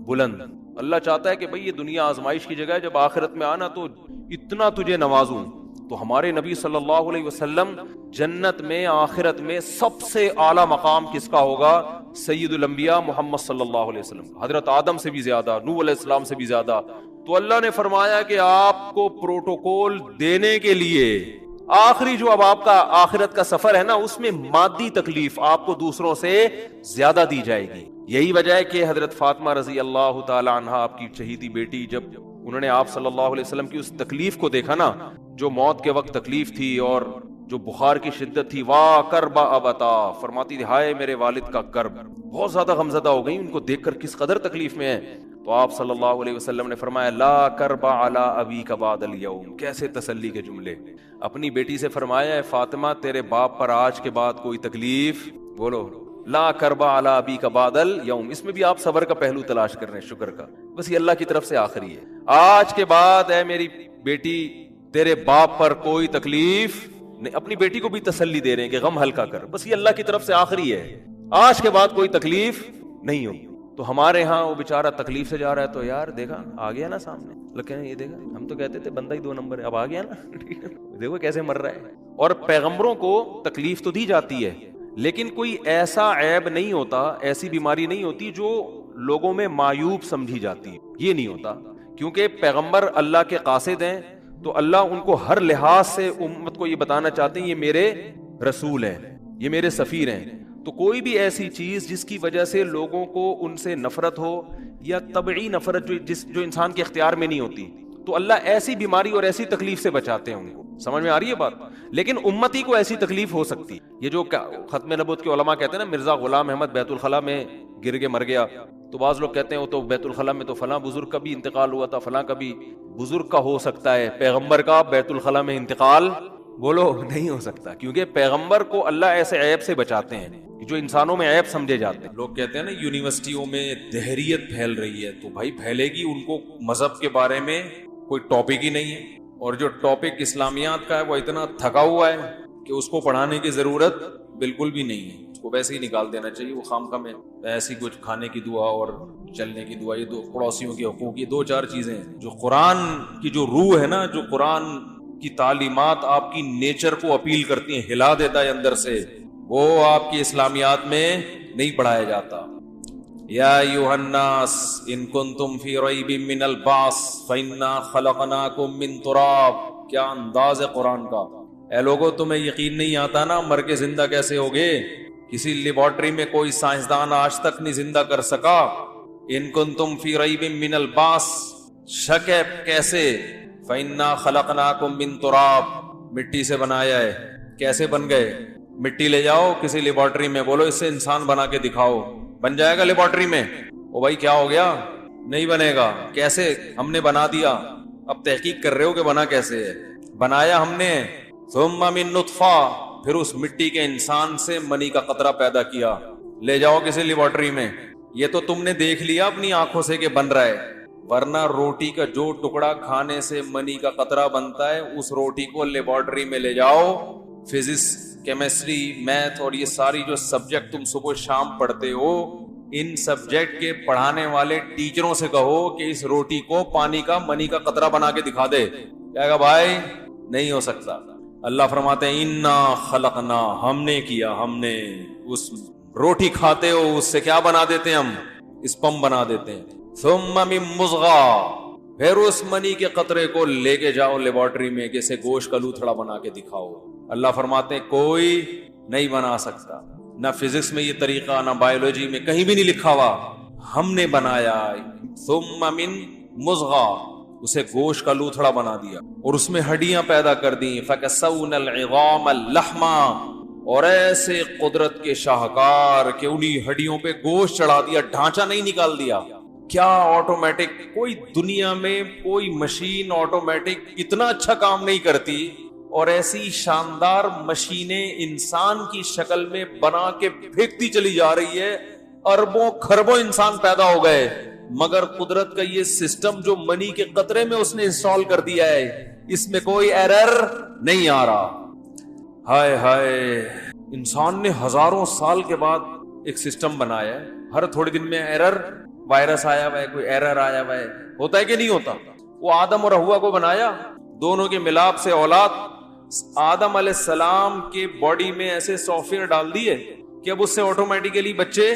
بلند. اللہ چاہتا ہے کہ بھئی یہ دنیا آزمائش کی جگہ ہے, جب آخرت میں آنا تو اتنا تجھے نوازوں. تو ہمارے نبی صلی اللہ علیہ وسلم جنت میں آخرت میں سب سے اعلیٰ مقام کس کا ہوگا؟ سید الانبیاء محمد صلی اللہ علیہ وسلم, حضرت آدم سے بھی زیادہ, نوح علیہ السلام سے بھی زیادہ. تو اللہ نے فرمایا کہ آپ کو پروٹوکول دینے کے لیے آخری جو اب آپ کا آخرت کا سفر ہے نا, اس میں مادی تکلیف آپ کو دوسروں سے زیادہ دی جائے گی. یہی وجہ ہے کہ حضرت فاطمہ رضی اللہ تعالی عنہا آپ کی شہیدی بیٹی, جب انہوں نے آپ صلی اللہ علیہ وسلم کی اس تکلیف کو دیکھا نا, جو موت کے وقت تکلیف تھی اور جو بخار کی شدت تھی, واہ کربا ابتا, فرماتی تھی ہائے میرے والد کا کرب. بہت زیادہ غمزدہ ہو گئی ان کو دیکھ کر کس قدر تکلیف میں ہے. تو آپ صلی اللہ علیہ وسلم نے فرمایا لا کربا علی ابیک بعد الیوم. کیسے تسلی کے جملے. اپنی بیٹی سے فرمایا ہے فاطمہ تیرے باپ پر آج کے بعد کوئی تکلیف, بولو لا کربا علی ابیک بعد الیوم. اس میں بھی آپ صبر کا پہلو تلاش کر رہے ہیں, شکر کا. بس یہ اللہ کی طرف سے آخری ہے. آج کے بعد اے میری بیٹی تیرے باپ پر کوئی تکلیف نہیں. اپنی بیٹی کو بھی تسلی دے رہے ہیں کہ غم ہلکا کر, بس یہ اللہ کی طرف سے آخری ہے, آج کے بعد کوئی تکلیف نہیں ہوگی. تو ہمارے ہاں وہ بیچارہ تکلیف سے جا رہا ہے تو یار دیکھا آ گیا نا سامنے, لگے یہ دیکھا ہم تو کہتے تھے بندہ ہی 2 نمبر ہے, اب آ گیا نا, دیکھو کیسے مر رہا ہے. اور پیغمبروں کو تکلیف تو دی جاتی ہے, لیکن کوئی ایسا عیب نہیں ہوتا, ایسی بیماری نہیں ہوتی جو لوگوں میں معیوب سمجھی جاتی ہے. یہ نہیں ہوتا, کیونکہ پیغمبر اللہ کے قاصد ہیں, تو اللہ ان کو ہر لحاظ سے امت کو یہ بتانا چاہتے ہیں یہ میرے رسول ہیں, یہ میرے سفیر ہیں. تو کوئی بھی ایسی چیز جس کی وجہ سے لوگوں کو ان سے نفرت ہو, یا طبعی نفرت جو انسان کے اختیار میں نہیں ہوتی, تو اللہ ایسی بیماری اور ایسی تکلیف سے بچاتے ہیں ان کو. سمجھ میں آ رہی ہے بات؟ لیکن امتی کو ایسی تکلیف ہو سکتی. یہ جو ختم نبوت کے علماء کہتے ہیں نا مرزا غلام احمد بیت الخلاء میں گر کے مر گیا, تو بعض لوگ کہتے ہیں وہ تو بیت الخلاء میں تو فلاں بزرگ کا بھی انتقال ہوا تھا, فلاں کا بھی. بزرگ کا ہو سکتا ہے, پیغمبر کا بیت الخلاء میں انتقال بولو نہیں ہو سکتا, کیونکہ پیغمبر کو اللہ ایسے عیب سے بچاتے ہیں جو انسانوں میں عیب سمجھے جاتے ہیں. لوگ کہتے ہیں نا یونیورسٹیوں میں دہریت پھیل رہی ہے, تو بھائی پھیلے گی, ان کو مذہب کے بارے میں کوئی ٹاپک ہی نہیں ہے, اور جو ٹاپک اسلامیات کا ہے وہ اتنا تھکا ہوا ہے کہ اس کو پڑھانے کی ضرورت بالکل بھی نہیں ہے. اس کو ویسے ہی نکال دینا چاہیے, وہ خامخواہ میں ایسی کچھ کھانے کی دعا اور چلنے کی دعا, یہ دو پڑوسیوں کے حقوق, یہ 2-4 چیزیں ہیں. جو قرآن کی جو روح ہے نا, جو قرآن کی تعلیمات آپ کی نیچر کو اپیل کرتی ہیں, ہلا دیتا ہے اندر سے, وہ آپ کی اسلامیات میں نہیں پڑھایا جاتا. یا ایھا الناس ان کنتم فی ریب من البعث فانا خلقناکم من تراب. کیا انداز ہے قرآن کا. اے لوگوں تمہیں یقین نہیں آتا نا مر کے زندہ کیسے ہوگے؟ کسی لیبارٹری میں کوئی سائنسدان آج تک نہیں زندہ کر سکا. ان کنتم فی ریب من البعث, شک ہے کیسے؟ فانا خلقناکم من تراب, مٹی سے بنایا ہے. کیسے بن گئے؟ مٹی لے جاؤ کسی لیبارٹری میں, بولو اس سے انسان بنا کے دکھاؤ, بن جائے گا لیبارٹری میں؟ او بھائی کیا ہو گیا؟ نہیں بنے گا. کیسے؟ ہم نے بنا دیا. اب تحقیق کر رہے ہو کہ بنا کیسے ہے؟ بنایا ہم نے. ثم من نطفہ, پھر اس مٹی کے انسان سے منی کا قطرہ پیدا کیا. لے جاؤ کسی لیبارٹری میں. یہ تو تم نے دیکھ لیا اپنی آنکھوں سے کہ بن رہا ہے, ورنہ روٹی کا جو ٹکڑا کھانے سے منی کا قطرہ بنتا ہے, اس روٹی کو لیبارٹری میں لے جاؤ. فزکس, کیمسٹری, میتھ اور یہ ساری جو سبجیکٹ تم صبح شام پڑھتے ہو, ان سبجیکٹ کے پڑھانے والے ٹیچروں سے کہو کہ اس روٹی کو پانی کا منی کا قطرہ بنا کے دکھا دے. کہے گا بھائی نہیں ہو سکتا. اللہ فرماتے ہیں انا خلقنا, ہم نے کیا, ہم نے. اس روٹی کھاتے ہو اس سے کیا بنا دیتے ہیں ہم؟ اسپم بنا دیتے ہیں. ثم من مضغہ, پھر اس منی کے قطرے کو لے کے جاؤ لیبارٹری میں کہ اسے گوشت کا لوتھڑا بنا کے دکھاؤ. اللہ فرماتے ہیں کوئی نہیں بنا سکتا. نہ فزکس میں یہ طریقہ, نہ بایولوجی میں, کہیں بھی نہیں لکھا ہوا. ہم نے بنایا. ثم من مضغہ, اسے گوشت کا لوتھڑا بنا دیا اور اس میں ہڈیاں پیدا کر دی. فکسونا العظام لحما, اور ایسے قدرت کے شاہکار کہ انہی ہڈیوں پہ گوشت چڑھا دیا, ڈھانچہ نہیں نکال دیا. کیا آٹومیٹک, کوئی دنیا میں کوئی مشین آٹومیٹک اتنا اچھا کام نہیں کرتی, اور ایسی شاندار مشینیں انسان کی شکل میں بنا کے پھینکتی چلی جا رہی ہے. اربوں خربوں انسان پیدا ہو گئے، مگر قدرت کا یہ سسٹم جو منی کے قطرے میں اس نے انسٹال کر دیا ہے، اس میں کوئی ایرر نہیں آ رہا. ہائے ہائے، انسان نے ہزاروں سال کے بعد ایک سسٹم بنایا ہے، ہر تھوڑے دن میں ایرر، وائرس آیا ہوا ہے، کوئی ایرر آیا ہوا ہے، ہوتا ہے کہ نہیں ہوتا؟ وہ آدم اور حوا کو بنایا، دونوں کے ملاپ سے اولاد. آدم علیہ السلام کے باڈی میں ایسے سافٹ ویئر ڈال دیے کہ اب اس سے آٹومیٹیکلی بچے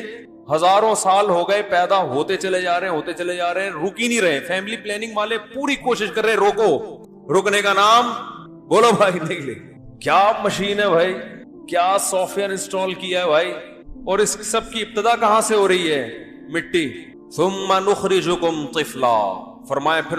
ہزاروں سال ہو گئے پیدا ہوتے چلے جا رہے ہیں، رک ہی نہیں رہے. فیملی پلاننگ والے پوری کوشش کر رہے روکو، رکنے کا نام بولو بھائی نہیں لے. کیا مشین ہے بھائی، کیا سافٹ ویئر انسٹال کیا ہے بھائی. اور اس سب کی ابتدا کہاں سے ہو رہی ہے؟ مٹی. ثم نخرجکم طفلا، فرمایا پھر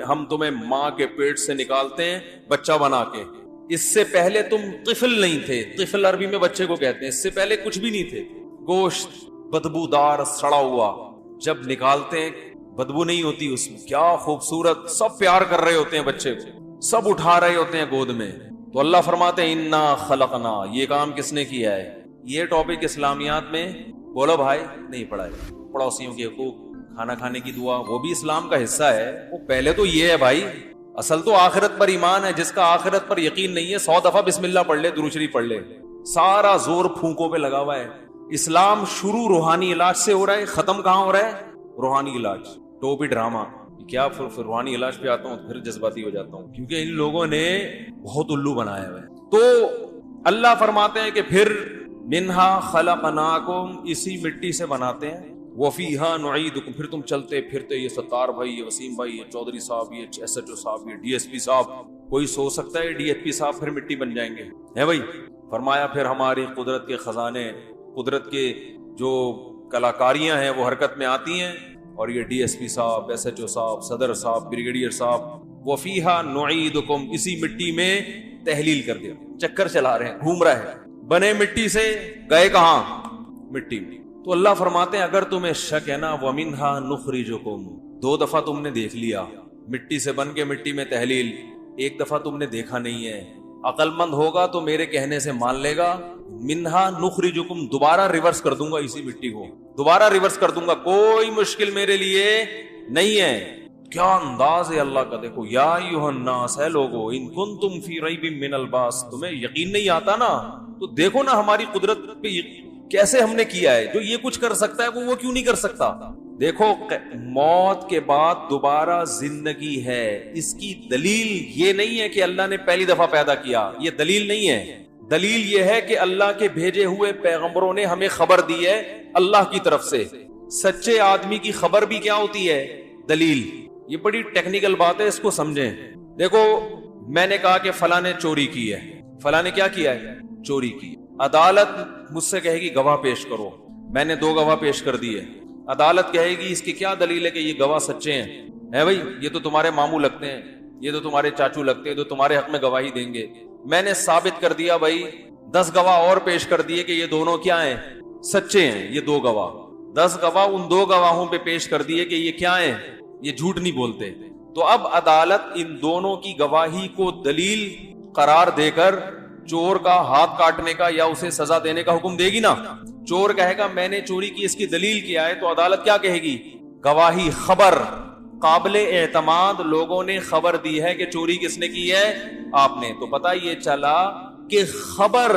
ہم تمہیں ماں کے پیٹ سے نکالتے ہیں بچہ بنا کے. اس سے پہلے تم طفل نہیں تھے، طفل عربی میں بچے کو کہتے ہیں، اس سے پہلے کچھ بھی نہیں تھے، گوشت بدبودار سڑا ہوا. جب نکالتے ہیں بدبو نہیں ہوتی اس میں، کیا خوبصورت، سب پیار کر رہے ہوتے ہیں بچے کو، سب اٹھا رہے ہوتے ہیں گود میں. تو اللہ فرماتے ہیں انا خلقنا، یہ کام کس نے کیا ہے؟ یہ ٹاپک اسلامیات میں بولو بھائی نہیں پڑھا ہے. پڑوسیوں کے حقوق، کھانا کھانے کی دعا، وہ بھی اسلام کا حصہ ہے. وہ پہلے تو یہ ہے بھائی، اصل تو آخرت پر ایمان ہے. جس کا آخرت پر یقین نہیں ہے 100 دفعہ بسم اللہ پڑھ لے، درود شریف پڑھ لے. سارا زور پھونکوں پہ لگا ہوا ہے. اسلام شروع روحانی علاج سے ہو رہا ہے، ختم کہاں ہو رہا ہے؟ روحانی علاج. ٹوپی ڈرامہ کیا، پھر روحانی علاج پہ آتا ہوں پھر جذباتی ہو جاتا ہوں، کیونکہ ان لوگوں نے بہت الو بنایا ہوا ہے. تو اللہ فرماتے ہیں کہ پھر منہا خلقناکم، اسی مٹی سے بناتے ہیں، وفیہا نعیدکم، پھر تم چلتے پھرتے، یہ ستار بھائی، یہ وسیم بھائی، یہ چودھری صاحب، یہ ایس ایچ او صاحب، یہ ڈی ایس پی صاحب، کوئی سوچ سکتا ہے ڈی ایس پی صاحب پھر مٹی بن جائیں گے؟ ہے بھائی. فرمایا پھر ہماری قدرت کے خزانے، قدرت کے جو کلاکاریاں ہیں وہ حرکت میں آتی ہیں، اور یہ ڈی ایس پی صاحب، ایس ایچ او صاحب، صدر صاحب، بریگیڈیئر صاحب، وفیہا نعیدکم، اسی مٹی میں تحلیل کر دیا. چکر چلا رہے ہیں، گھوم رہے ہیں، بنے مٹی سے، گئے کہاں؟ مٹی میں. تو اللہ فرماتے ہیں اگر تمہیں شک ہے نا، وَمِنْهَا نُخْرِجُكُمْ، 2 دفعہ تم نے دیکھ لیا مٹی سے بن کے مٹی میں تحلیل، 1 دفعہ تم نے دیکھا نہیں ہے. عقل مند ہوگا تو میرے کہنے سے مان لے گا. مِنْهَا نُخْرِجُكُمْ، دوبارہ ریورس کر دوں گا اسی مٹی کو، دوبارہ ریورس کر دوں گا، کوئی مشکل میرے لیے نہیں ہے. کیا انداز ہے اللہ کا، دیکھو. یا ایھا الناس، ہے لوگو، ان کنتم فی ریب من البعث، تمہیں یقین نہیں آتا نا تو دیکھو نا ہماری قدرت پہ کیسے ہم نے کیا ہے. جو یہ کچھ کر سکتا ہے وہ کیوں نہیں کر سکتا؟ دیکھو موت کے بعد دوبارہ زندگی ہے، اس کی دلیل یہ نہیں ہے کہ اللہ نے پہلی دفعہ پیدا کیا، یہ دلیل نہیں ہے. دلیل یہ ہے کہ اللہ کے بھیجے ہوئے پیغمبروں نے ہمیں خبر دی ہے اللہ کی طرف سے. سچے آدمی کی خبر بھی کیا ہوتی ہے؟ دلیل. یہ بڑی ٹیکنیکل بات ہے، اس کو سمجھیں. دیکھو میں نے کہا کہ فلاں نے چوری کی ہے، فلاں نے کیا کیا ہے؟ چوری کی. عدالت مجھ سے کہے گی گواہ پیش کرو، میں نے 2 گواہ پیش کر دیے. عدالت کہے گی اس کی کیا دلیل ہے کہ یہ گواہ سچے ہیں؟ ہے بھائی، یہ تو تمہارے ماموں لگتے ہیں، یہ تو تمہارے چاچو لگتے ہیں، تو تمہارے حق میں گواہی دیں گے. میں نے ثابت کر دیا بھائی، 10 گواہ اور پیش کر دیے کہ یہ دونوں کیا ہیں؟ سچے ہیں. یہ 2 گواہ، 10 گواہ ان 2 گواہوں پہ پیش کر دیے کہ یہ کیا ہیں؟ یہ جھوٹ نہیں بولتے. تو اب عدالت ان دونوں کی گواہی کو دلیل قرار دے کر چور کا ہاتھ کاٹنے کا یا اسے سزا دینے کا حکم دے گی نا. چور کہے گا میں نے چوری کی، اس کی دلیل کیا ہے، تو عدالت کیا کہے گی؟ گواہی، خبر، قابل اعتماد لوگوں نے خبر دی ہے کہ چوری کس نے کی ہے؟ آپ نے. تو پتہ یہ چلا کہ خبر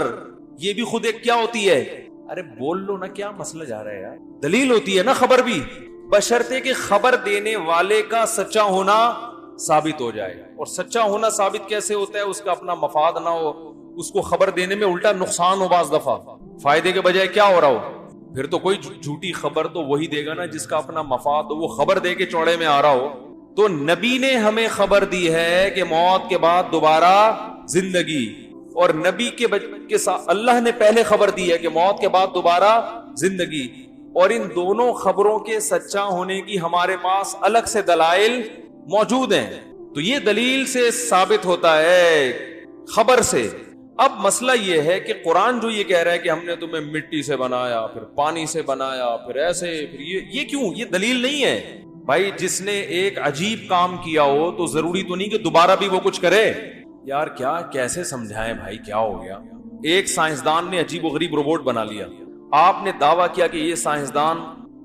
یہ بھی خود ایک کیا ہوتی ہے؟ ارے بول لو نا، کیا مسئلہ جا رہا ہے یار. دلیل ہوتی ہے نا خبر بھی، بشرطے کہ خبر دینے والے کا سچا ہونا ثابت ہو جائے. اور سچا ہونا ثابت کیسے ہوتا ہے؟ اس کا اپنا مفاد نہ ہو، اس کو خبر دینے میں الٹا نقصان ہو، بعض دفعہ فائدے کے بجائے کیا ہو رہا ہو. پھر تو کوئی جھوٹی خبر تو وہی دے گا نا جس کا اپنا مفاد ہو، وہ خبر دے کے چوڑے میں آ رہا ہو. تو نبی نے ہمیں خبر دی ہے کہ موت کے بعد دوبارہ زندگی، اور نبی کے ساتھ اللہ نے پہلے خبر دی ہے کہ موت کے بعد دوبارہ زندگی. اور ان دونوں خبروں کے سچا ہونے کی ہمارے پاس الگ سے دلائل موجود ہیں. تو یہ دلیل سے ثابت ہوتا ہے، خبر سے. اب مسئلہ یہ ہے کہ قرآن جو یہ کہہ رہا ہے کہ ہم نے تمہیں مٹی سے بنایا، پھر پانی سے بنایا، پھر ایسے، پھر یہ کیوں؟ یہ دلیل نہیں ہے بھائی. جس نے ایک عجیب کام کیا ہو تو ضروری تو نہیں کہ دوبارہ بھی وہ کچھ کرے. یار کیا کیسے سمجھائیں بھائی، کیا ہو گیا؟ ایک سائنسدان نے عجیب و غریب روبوٹ بنا لیا. آپ نے دعویٰ کیا کہ یہ سائنسدان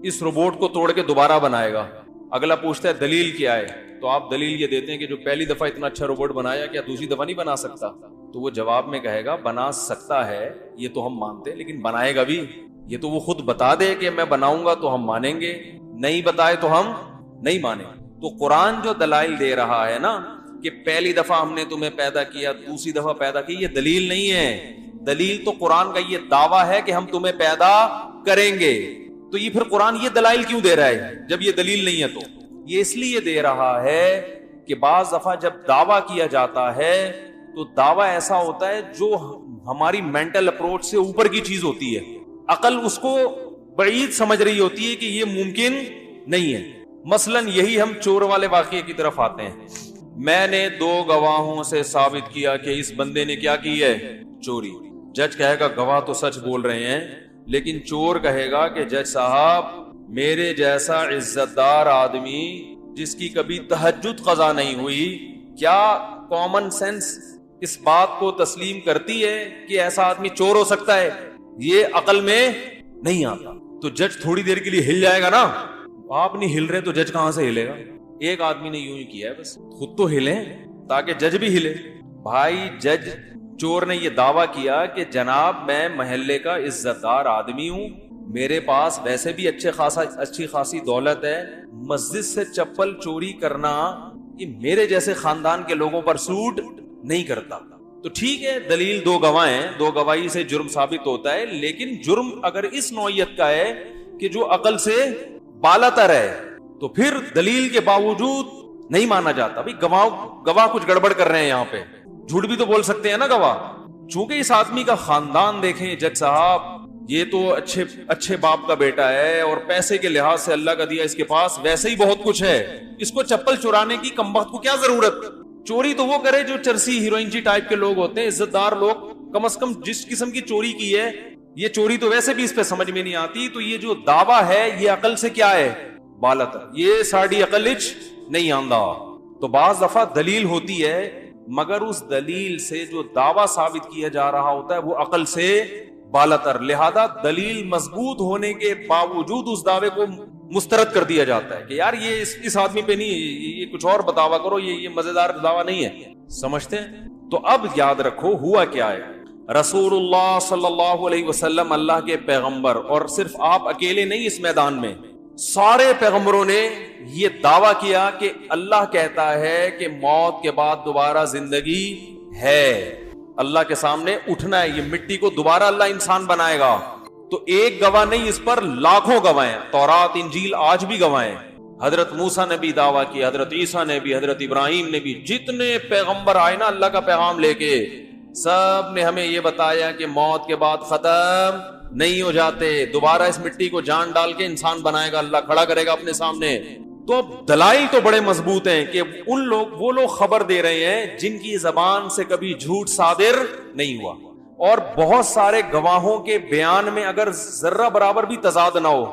اس روبوٹ کو توڑ کے دوبارہ بنائے گا. اگلا پوچھتا ہے دلیل کیا ہے, تو آپ دلیل یہ دیتے ہیں کہ جو پہلی دفعہ اتنا اچھا روبوٹ بنایا کیا دوسری دفعہ نہیں بنا سکتا؟ تو وہ جواب میں کہے گا بنا سکتا ہے یہ تو ہم مانتے ہیں, لیکن بنائے گا بھی. یہ تو وہ خود بتا دے کہ میں بناؤں گا تو ہم مانیں گے, نہیں بتائے تو ہم نہیں مانیں. تو قرآن جو دلائل دے رہا ہے نا کہ پہلی دفعہ ہم نے تمہیں پیدا کیا, دوسری دفعہ پیدا کی, یہ دلیل نہیں ہے. دلیل تو قرآن کا یہ دعویٰ ہے کہ ہم تمہیں پیدا کریں گے. تو یہ پھر قرآن یہ دلائل کیوں دے رہا ہے جب یہ دلیل نہیں ہے؟ تو یہ اس لیے دے رہا ہے کہ بعض دفعہ جب دعویٰ کیا جاتا ہے تو دعویٰ ایسا ہوتا ہے جو ہماری مینٹل اپروچ سے اوپر کی چیز ہوتی ہے. عقل اس کو بعید سمجھ رہی ہوتی ہے کہ یہ ممکن نہیں ہے. مثلا یہی ہم چور والے واقعے کی طرف آتے ہیں. میں نے 2 گواہوں سے ثابت کیا کہ اس بندے نے کیا کی ہے, چوری. جج کہے گا گواہ تو سچ بول رہے ہیں, لیکن چور کہے گا کہ جج صاحب میرے جیسا عزت دار آدمی جس کی کبھی تہجد قضا نہیں ہوئی, کیا کامن سینس اس بات کو تسلیم کرتی ہے کہ ایسا آدمی چور ہو سکتا ہے؟ یہ عقل میں نہیں آتا. تو جج تھوڑی دیر کے لیے ہل جائے گا نا. آپ نہیں ہل رہے تو جج کہاں سے ہلے گا؟ ایک آدمی نے یوں ہی کیا ہے, بس خود تو ہلیں تاکہ جج بھی ہلے. بھائی جج چور نے یہ دعویٰ کیا کہ جناب میں محلے کا عزت دار آدمی ہوں, میرے پاس ویسے بھی اچھی خاصی دولت ہے, مسجد سے چپل چوری کرنا یہ میرے جیسے خاندان کے لوگوں پر سوٹ نہیں کرتا. تو ٹھیک ہے دلیل 2 گواہ ہیں, 2 گواہی سے جرم ثابت ہوتا ہے, لیکن جرم اگر اس نوعیت کا ہے کہ جو عقل سے بالاتر ہے تو پھر دلیل کے باوجود نہیں مانا جاتا. بھائی گواہ کچھ گڑبڑ کر رہے ہیں, یہاں پہ جھوٹ بھی تو بول سکتے ہیں نا گواہ. چونکہ اس آدمی کا خاندان دیکھیں جج صاحب, یہ تو اچھے باپ کا بیٹا ہے اور پیسے کے لحاظ سے اللہ کا دیا اس کے پاس ویسے ہی بہت کچھ ہے, اس کو چپل چرانے کی کمبخت کو کیا ضرورت؟ چوری تو وہ کرے جو چرسی ہیروئن جی ٹائپ کے لوگ ہوتے ہیں, عزت دار لوگ. کم از کم جس قسم کی چوری کی ہے, یہ چوری تو ویسے بھی اس پہ سمجھ میں نہیں آتی. تو یہ جو دعویٰ ہے یہ عقل سے کیا ہے, بالاتر. یہ ساڑی عقل نہیں آندا. تو بعض دفعہ دلیل ہوتی ہے مگر اس دلیل سے جو دعویٰ ثابت کیا جا رہا ہوتا ہے وہ عقل سے بالاتر. لہذا دلیل مضبوط ہونے کے باوجود اس دعوے کو مسترد کر دیا جاتا ہے کہ یار یہ اس آدمی پہ نہیں, یہ کچھ اور بتاوا کرو, یہ مزیدار دعویٰ نہیں ہے. سمجھتے ہیں؟ تو اب یاد رکھو ہوا کیا ہے. رسول اللہ صلی اللہ علیہ وسلم اللہ کے پیغمبر, اور صرف آپ اکیلے نہیں اس میدان میں, سارے پیغمبروں نے یہ دعویٰ کیا کہ اللہ کہتا ہے کہ موت کے بعد دوبارہ زندگی ہے, اللہ کے سامنے اٹھنا ہے, یہ مٹی کو دوبارہ اللہ انسان بنائے گا. تو ایک گواہ نہیں, اس پر لاکھوں گواہ ہیں. تورات انجیل آج بھی گواہ ہیں. حضرت موسیٰ نے بھی دعویٰ کیا, حضرت عیسیٰ نے بھی, حضرت ابراہیم نے بھی, جتنے پیغمبر آئے نا اللہ کا پیغام لے کے, سب نے ہمیں یہ بتایا کہ موت کے بعد ختم نہیں ہو جاتے, دوبارہ اس مٹی کو جان ڈال کے انسان بنائے گا, اللہ کھڑا کرے گا اپنے سامنے. تو اب دلائل تو بڑے مضبوط ہیں کہ وہ لوگ خبر دے رہے ہیں جن کی زبان سے کبھی جھوٹ صادر نہیں ہوا, اور بہت سارے گواہوں کے بیان میں اگر ذرہ برابر بھی تضاد نہ ہو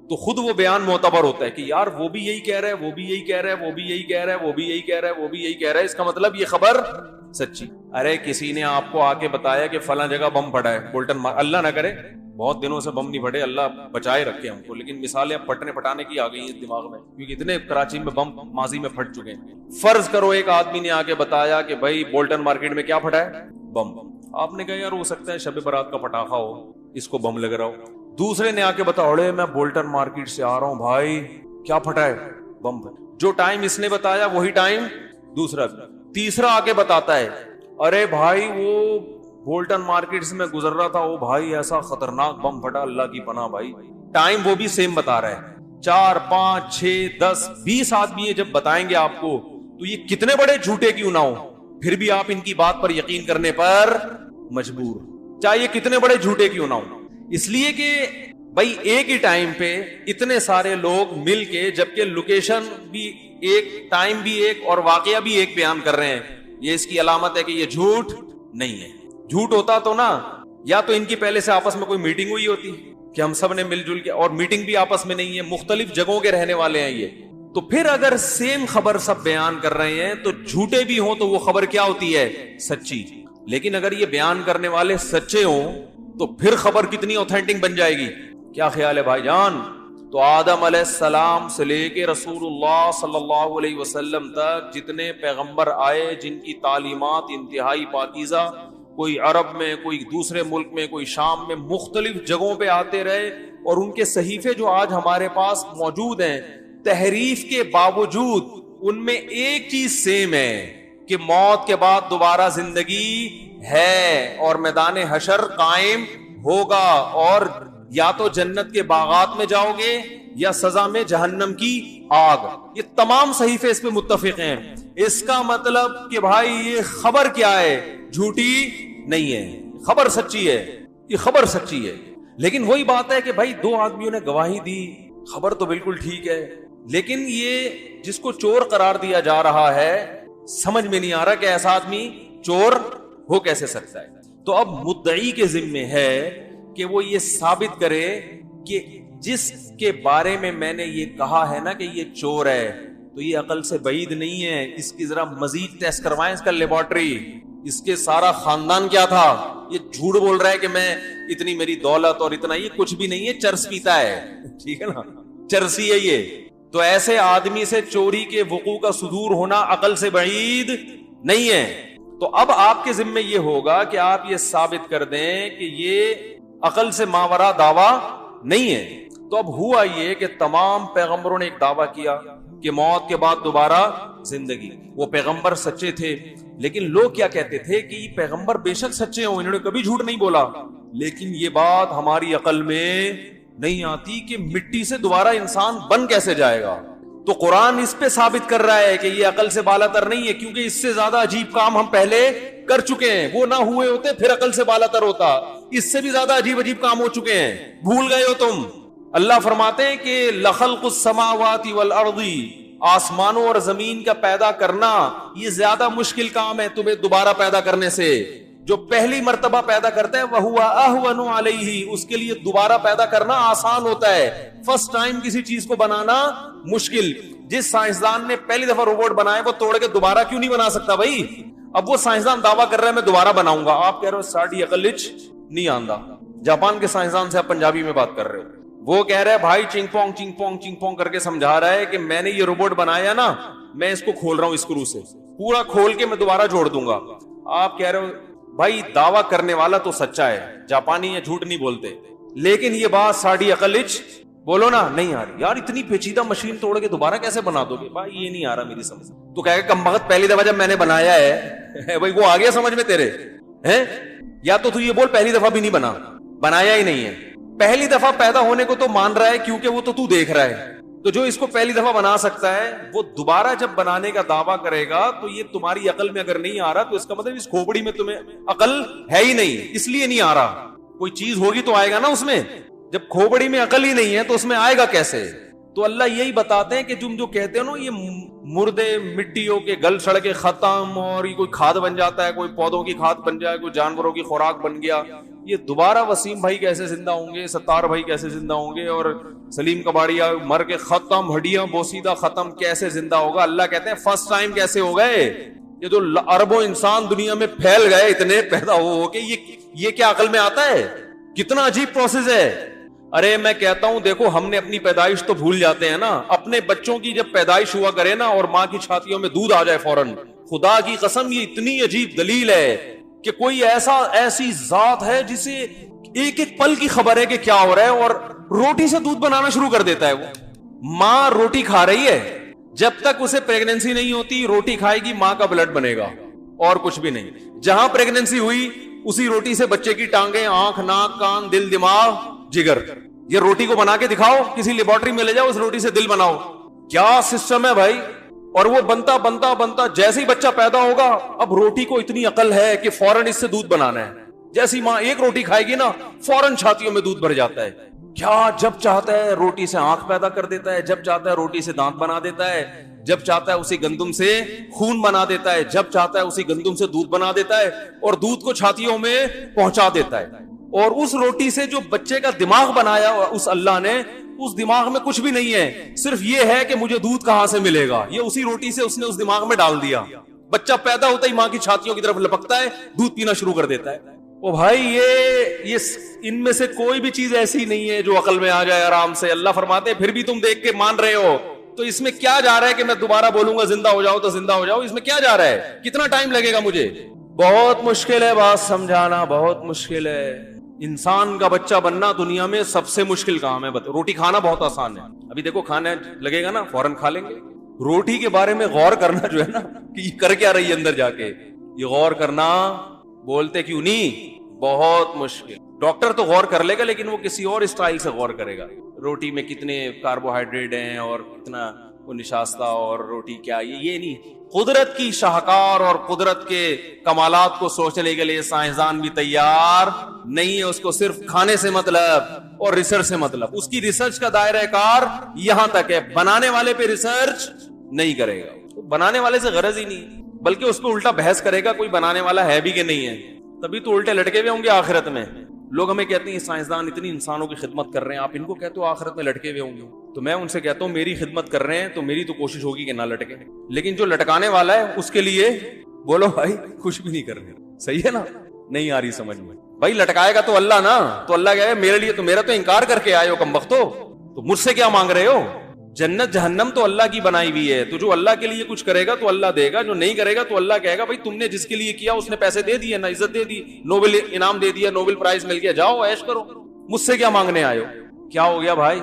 تو خود وہ بیان معتبر ہوتا ہے کہ یار وہ بھی یہی کہہ رہا ہے, وہ بھی یہی کہہ رہا ہے, وہ بھی یہی کہہ رہا ہے, وہ بھی یہی کہہ رہا ہے, وہ بھی یہی کہہ رہا ہے, اس کا مطلب یہ خبر سچی. ارے کسی نے آپ کو آ کے بتایا کہ فلاں جگہ بم پھٹا ہے, بولٹن اللہ نہ کرے بہت دنوں سے بم نہیں پھٹے, اللہ بچائے رکھے ہم کو, لیکن مثالیں اب پھٹانے کی آ گئی ہیں دماغ میں, کیونکہ اتنے کراچی میں بم ماضی میں پھٹ چکے ہیں. فرض کرو ایک آدمی نے آ کے بتایا کہ بھائی بولٹن مارکیٹ میں کیا پھٹا ہے, بم. آپ نے کہا یار ہو سکتا ہے شب برات کا پٹاخہ ہو, اس کو بم لگ رہا ہو. دوسرے نے آ کے بتا, اڑے میں بولٹن مارکیٹ سے آ رہا ہوں بھائی, کیا پھٹا ہے, بم. جو ٹائم اس نے بتایا وہی ٹائم دوسرا. تیسرا آ کے بتاتا ہے, ارے بھائی وہ بولٹن مارکیٹ سے میں گزر رہا تھا, وہ بھائی ایسا خطرناک بم پھٹا, اللہ کی پناہ بھائی. ٹائم وہ بھی سیم بتا رہا ہے. 4 5 6 10 20 آدمی جب بتائیں گے آپ کو تو یہ کتنے بڑے جھوٹے کیوں نہ ہو, پھر بھی آپ ان کی بات پر یقین کرنے پر مجبور, چاہے یہ کتنے بڑے جھوٹے کیوں نہ ہو. اس لیے کہ بھائی ایک ہی ٹائم پہ اتنے سارے لوگ مل کے, جبکہ لوکیشن بھی ایک, ٹائم بھی ایک, اور واقعہ بھی ایک بیان کر رہے ہیں, یہ اس کی علامت ہے کہ یہ جھوٹ نہیں ہے. جھوٹ ہوتا تو نا, یا تو ان کی پہلے سے آپس میں کوئی میٹنگ ہوئی ہوتی کہ ہم سب نے مل جل کے, اور میٹنگ بھی آپس میں نہیں ہے, مختلف جگہوں کے رہنے والے ہیں یہ. تو پھر اگر سیم خبر سب بیان کر رہے ہیں تو جھوٹے بھی ہوں تو وہ خبر کیا ہوتی ہے, سچی. لیکن اگر یہ بیان کرنے والے سچے ہوں تو پھر خبر کتنی اوتھینٹک بن جائے گی. کیا خیال ہے بھائی جان؟ تو آدم علیہ السلام سے لے کے رسول اللہ صلی اللہ علیہ وسلم تک جتنے پیغمبر آئے جن کی تعلیمات انتہائی پاکیزہ، کوئی عرب میں، کوئی دوسرے ملک میں، کوئی شام میں، مختلف جگہوں پہ آتے رہے، اور ان کے صحیفے جو آج ہمارے پاس موجود ہیں، تحریف کے باوجود ان میں ایک چیز سیم ہے کہ موت کے بعد دوبارہ زندگی ہے اور میدان حشر قائم ہوگا، اور یا تو جنت کے باغات میں جاؤ گے یا سزا میں جہنم کی آگ. یہ تمام صحیفے اس پہ متفق ہیں. اس کا مطلب کہ بھائی یہ خبر کیا ہے؟ جھوٹی نہیں ہے، خبر سچی ہے، یہ خبر سچی ہے. لیکن وہی بات ہے کہ بھائی دو آدمیوں نے گواہی دی، خبر تو بالکل ٹھیک ہے، لیکن یہ جس کو چور قرار دیا جا رہا ہے سمجھ میں نہیں آ رہا کہ ایسا آدمی چور ہو کیسے سکتا ہے. تو اب مدعی کے ذمے ہے کہ وہ یہ ثابت کرے کہ جس کے بارے میں نے یہ کہا ہے نا کہ یہ چور ہے، تو یہ عقل سے بعید نہیں ہے، اس کی ذرا مزید ٹیسٹ کروائیں، اس کا لیبارٹری، اس کے سارا خاندان کیا تھا. یہ جھوٹ بول رہا ہے کہ میں اتنی میری دولت اور اتنا، یہ کچھ بھی نہیں ہے، چرس پیتا ہے، ٹھیک ہے نا، چرسی ہے یہ. تو ایسے آدمی سے چوری کے وقوع کا صدور ہونا عقل سے بعید نہیں ہے. تو اب آپ کے ذمہ یہ ہوگا کہ آپ یہ ثابت کر دیں کہ یہ عقل سے ماورا دعویٰ نہیں ہے. تو اب ہوا یہ کہ تمام پیغمبروں نے ایک دعویٰ کیا کہ موت کے بعد دوبارہ زندگی. وہ پیغمبر سچے تھے، لیکن لوگ کیا کہتے تھے کہ یہ پیغمبر بے شک سچے ہوں، انہوں نے کبھی جھوٹ نہیں بولا، لیکن یہ بات ہماری عقل میں نہیں آتی کہ مٹی سے دوبارہ انسان بن کیسے جائے گا. تو قرآن اس پہ ثابت کر رہا ہے کہ یہ عقل سے بالا تر نہیں ہے، کیونکہ اس سے زیادہ عجیب کام ہم پہلے کر چکے ہیں. وہ نہ ہوئے ہوتے پھر عقل سے بالا تر ہوتا، اس سے بھی زیادہ عجیب عجیب کام ہو چکے ہیں، بھول گئے ہو تم. اللہ فرماتے ہیں کہ لخلق السماوات والارض، آسمانوں اور زمین کا پیدا کرنا یہ زیادہ مشکل کام ہے تمہیں دوبارہ پیدا کرنے سے. جو پہلی مرتبہ پیدا کرتا ہے وَهُوَ أَهْوَنُ عَلَيْهِ، اس کے لیے دوبارہ پیدا کرنا آسان ہوتا ہے. فرسٹ ٹائم کسی چیز کو بنانا مشکل. جس سائنسدان نے پہلی دفعہ روبوٹ بنائے وہ توڑ کے دوبارہ کیوں نہیں بنا سکتا بھائی؟ اب وہ سائنسدان دعویٰ کر رہا ہے میں دوبارہ بناؤں گا، آپ کہہ رہے ہو ساڑھی عقل نہیں آندا. جاپان کے سائنسدان سے آپ پنجابی میں بات کر رہے ہو، وہ کہہ رہا ہے بھائی چنگ پونگ چنگ پونگ چنگ پونگ کر کے سمجھا رہا ہے کہ میں نے یہ روبوٹ بنایا نا، میں اس کو کھول رہا ہوں اسکرو سے، پورا کھول کے میں دوبارہ جوڑ دوں گا. آپ کہہ رہے ہو بھائی دعویٰ کرنے والا تو سچا ہے، جاپانی ہے، جھوٹ نہیں بولتے، لیکن یہ بات ساڑھی عقل بولو نا نہیں آ رہی. یار اتنی پیچیدہ مشین توڑ کے دوبارہ کیسے بنا دو گے؟ بھائی یہ نہیں آ رہا میری سمجھ. تو کہے گا کم بخت پہلی دفعہ جب میں نے بنایا ہے بھائی وہ آ گیا سمجھ میں تیرے ہیں؟ یا تو یہ بول پہلی دفعہ بھی نہیں بنایا ہی نہیں ہے. پہلی دفعہ پیدا ہونے کو تو مان رہا ہے کیونکہ وہ تو دیکھ رہا ہے. تو جو اس کو پہلی دفعہ بنا سکتا ہے وہ دوبارہ جب بنانے کا دعویٰ کرے گا تو یہ تمہاری عقل میں اگر نہیں آ رہا تو اس کا مطلب اس کھوپڑی میں تمہیں عقل ہے ہی نہیں، اس لیے نہیں آ رہا. کوئی چیز ہوگی تو آئے گا نا اس میں. جب کھوپڑی میں عقل ہی نہیں ہے تو اس میں آئے گا کیسے؟ تو اللہ یہی بتاتے ہیں کہ تم جو کہتے ہو نا یہ مردے مٹیوں کے گل سڑ کے ختم اور یہ کوئی کھاد بن جاتا ہے، کوئی پودوں کی کھاد بن جائے، کوئی جانوروں کی خوراک بن گیا، یہ دوبارہ وسیم بھائی کیسے زندہ ہوں گے، ستار بھائی کیسے زندہ ہوں گے، اور سلیم کباڑیا مر کے ختم، ہڈیاں بوسیدہ ختم، کیسے زندہ ہوگا؟ اللہ کہتے ہیں فرسٹ ٹائم کیسے ہو گئے؟ یہ جو اربوں انسان دنیا میں پھیل گئے اتنے پیدا ہو کے، یہ کیا عقل میں آتا ہے؟ کتنا عجیب پروسیس ہے. ارے میں کہتا ہوں دیکھو ہم نے اپنی پیدائش تو بھول جاتے ہیں نا. اپنے بچوں کی جب پیدائش ہوا کرے نا اور ماں کی چھاتیوں میں دودھ آ جائے فوراً، خدا کی قسم یہ اتنی عجیب دلیل ہے کہ کوئی ایسی ذات ہے جسے ایک ایک پل کی خبر ہے کہ کیا ہو رہا ہے، اور روٹی سے دودھ بنانا شروع کر دیتا ہے. وہ ماں روٹی کھا رہی ہے، جب تک اسے پریگننسی نہیں ہوتی روٹی کھائے گی، ماں کا بلڈ بنے گا اور کچھ بھی نہیں. جہاں پریگننسی ہوئی اسی روٹی سے بچے کی ٹانگیں، آنکھ، ناک، کان، دل، دماغ، جگر. یہ روٹی کو بنا کے دکھاؤ، کسی لیبارٹری میں لے جاؤ، اس روٹی سے دل بناؤ. کیا سسٹم ہے بھائی! اور وہ بنتا بنتا بنتا جیسے ہی بچہ پیدا ہوگا، اب روٹی کو اتنی عقل ہے کہ فوراً اس سے دودھ بنانا ہے. جیسی ماں ایک روٹی کھائے گی نا فوراً چھاتیوں میں دودھ بھر جاتا ہے. کیا جب چاہتا ہے روٹی سے آنکھ پیدا کر دیتا ہے، جب چاہتا ہے روٹی سے دانت بنا دیتا ہے، جب چاہتا ہے اسی گندم سے خون بنا دیتا ہے، جب چاہتا ہے اسی گندم سے دودھ بنا دیتا ہے اور دودھ کو چھاتیوں میں پہنچا دیتا ہے. اور اس روٹی سے جو بچے کا دماغ بنایا اس اللہ نے، اس دماغ میں کچھ بھی نہیں ہے، صرف یہ ہے کہ مجھے دودھ کہاں سے ملے گا. یہ اسی روٹی سے اس نے اس دماغ میں ڈال دیا. بچہ پیدا ہوتا ہی ماں کی چھاتیوں کی طرف لپکتا ہے، دودھ پینا شروع کر دیتا ہے. او بھائی یہ ان میں سے کوئی بھی چیز ایسی نہیں ہے جو عقل میں آ جائے آرام سے. اللہ فرماتے ہیں پھر بھی تم دیکھ کے مان رہے ہو, تو اس میں کیا جا رہا ہے کہ میں دوبارہ بولوں گا زندہ ہو جاؤ تو زندہ ہو جاؤ, اس میں کیا جا رہا ہے؟ کتنا ٹائم لگے گا مجھے؟ بہت مشکل ہے بات سمجھانا, بہت مشکل ہے. انسان کا بچہ بننا دنیا میں سب سے مشکل کام ہے. روٹی کھانا بہت آسان ہے, ابھی دیکھو کھانے لگے گا نا فوراً کھا لیں گے. روٹی کے بارے میں غور کرنا جو ہے نا کہ یہ کر کیا رہی ہے اندر جا کے, یہ غور کرنا بولتے کیوں نہیں, بہت مشکل. ڈاکٹر تو غور کر لے گا لیکن وہ کسی اور اسٹائل سے غور کرے گا. روٹی میں کتنے کاربوہائیڈریٹ ہیں اور کتنا وہ نشاستہ, اور روٹی کیا, یہ نہیں. قدرت کی شاہکار اور قدرت کے کمالات کو سوچنے کے لیے سائنسدان بھی تیار نہیں ہے. اس کو صرف کھانے سے مطلب اور ریسرچ سے مطلب. اس کی ریسرچ کا دائرہ کار یہاں تک ہے, بنانے والے پہ ریسرچ نہیں کرے گا. بنانے والے سے غرض ہی نہیں, بلکہ اس پہ الٹا بحث کرے گا کوئی بنانے والا ہے بھی کہ نہیں ہے. تبھی تو الٹے لٹکے ہوئے ہوں گے آخرت میں. لوگ ہمیں کہتے ہیں سائنسدان اتنی انسانوں کی خدمت کر رہے ہیں, آپ ان کو کہتے ہو آخرت میں لٹکے ہوئے ہوں گے. تو میں ان سے کہتا ہوں میری خدمت کر رہے ہیں تو میری تو کوشش ہوگی کہ نہ لٹکے, لیکن جو لٹکانے والا ہے اس کے لیے بولو بھائی کچھ بھی نہیں کر رہے. صحیح ہے نا؟ نہیں آ رہی سمجھ میں بھائی. لٹکائے گا تو اللہ نا, تو اللہ کہے میرے لیے تو, میرا تو انکار کر کے آئے ہو کم وقتو, تو مجھ سے کیا مانگ رہے ہو؟ جنت جہنم تو اللہ کی بنائی ہوئی ہے, تو جو اللہ کے لیے کچھ کرے گا تو اللہ دے گا, جو نہیں کرے گا تو اللہ کہے گا بھائی تم نے جس کے لیے کیا اس نے پیسے دے دیے نا, عزت دے دی, نوبل انعام دے دیا, نوبل پرائز مل گیا, جاؤ عیش کرو, مجھ سے کیا مانگنے آئے ہو؟ کیا ہو گیا بھائی؟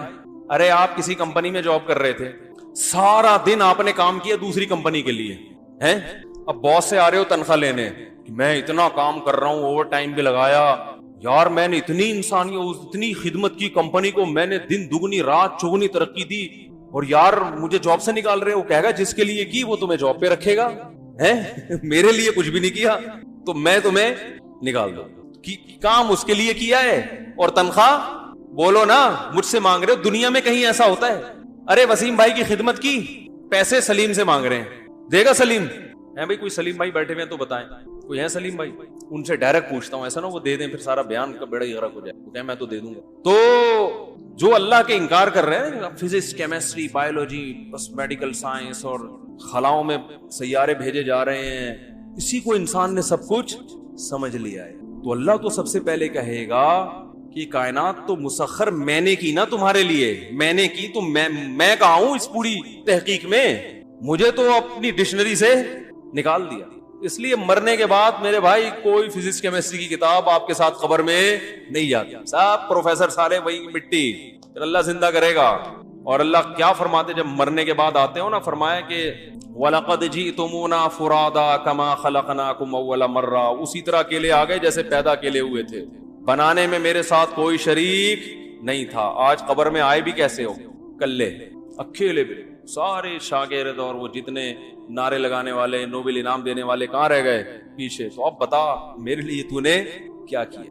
ارے آپ کسی کمپنی میں جاب کر رہے تھے, سارا دن آپ نے کام کیا دوسری کمپنی کے لیے ہیں, اب باس سے آ رہے ہو تنخواہ لینے کہ میں اتنا کام کر رہا ہوں, اوور ٹائم بھی لگایا, یار میں نے اتنی انسانیت اتنی خدمت کی کمپنی کو, میں نے دن دگنی رات چگنی ترقی دی, اور یار مجھے جاب سے نکال رہے ہو. کہے گا جس کے لیے کی وہ تمہیں جاب پہ رکھے گا, میرے لیے کچھ بھی نہیں کیا تو میں تمہیں نکال دوں. کام اس کے لیے کیا ہے اور تنخواہ بولو نا مجھ سے مانگ رہے ہو. دنیا میں کہیں ایسا ہوتا ہے؟ ارے وسیم بھائی کی خدمت کی, پیسے سلیم سے مانگ رہے ہیں, دے گا سلیم؟ ہے بھائی کوئی سلیم بھائی بیٹھے ہوئے ہیں تو بتائیں, کوئی ہے سلیم بھائی؟ ان سے ڈائریکٹ پوچھتا ہوں, ایسا نا وہ دے دیں پھر سارا بیان کا بیڑا ہی غرق ہو جائے, وہ کہیں میں تو دے دوں گا. تو جو اللہ کے انکار کر رہے ہیں, فزکس, کیمسٹری, بایولوجی, بس میڈیکل سائنس اور خلاؤں میں سیارے بھیجے جا رہے ہیں, اسی کو انسان نے سب کچھ سمجھ لیا ہے. تو اللہ تو سب سے پہلے کہے گا کہ کائنات تو مسخر میں نے کی نا تمہارے لیے, میں نے کی, تو میں کہاں ہوں اس پوری تحقیق میں, مجھے تو اپنی ڈکشنری سے نکال دیا. اس لیے مرنے کے بعد میرے بھائی کوئی فزکس کیمسٹری کی کتاب آپ کے ساتھ قبر میں نہیں جاتی. سب پروفیسر سارے وہی مٹی, پھر اللہ زندہ کرے گا. اور اللہ کیا فرماتے جب مرنے کے بعد آتے ہو نا, فرمایا کہ وَلَقَدْ جِئْتُمُونَا فُرَادَا كَمَا خَلَقْنَاكُمْ أَوَّلَ مَرَّةٍ, اسی طرح اکیلے آ گئے جیسے پیدا اکیلے ہوئے تھے, بنانے میں میرے ساتھ کوئی شریک نہیں تھا. آج قبر میں آئے بھی کیسے ہو؟ کلے اکیلے بھی. سارے شاگرد اور وہ جتنے نعرے لگانے والے, نوبل انعام دینے والے کہاں رہ گئے؟ پیچھے. تو اب بتا میرے لیے تو نے کیا کیا؟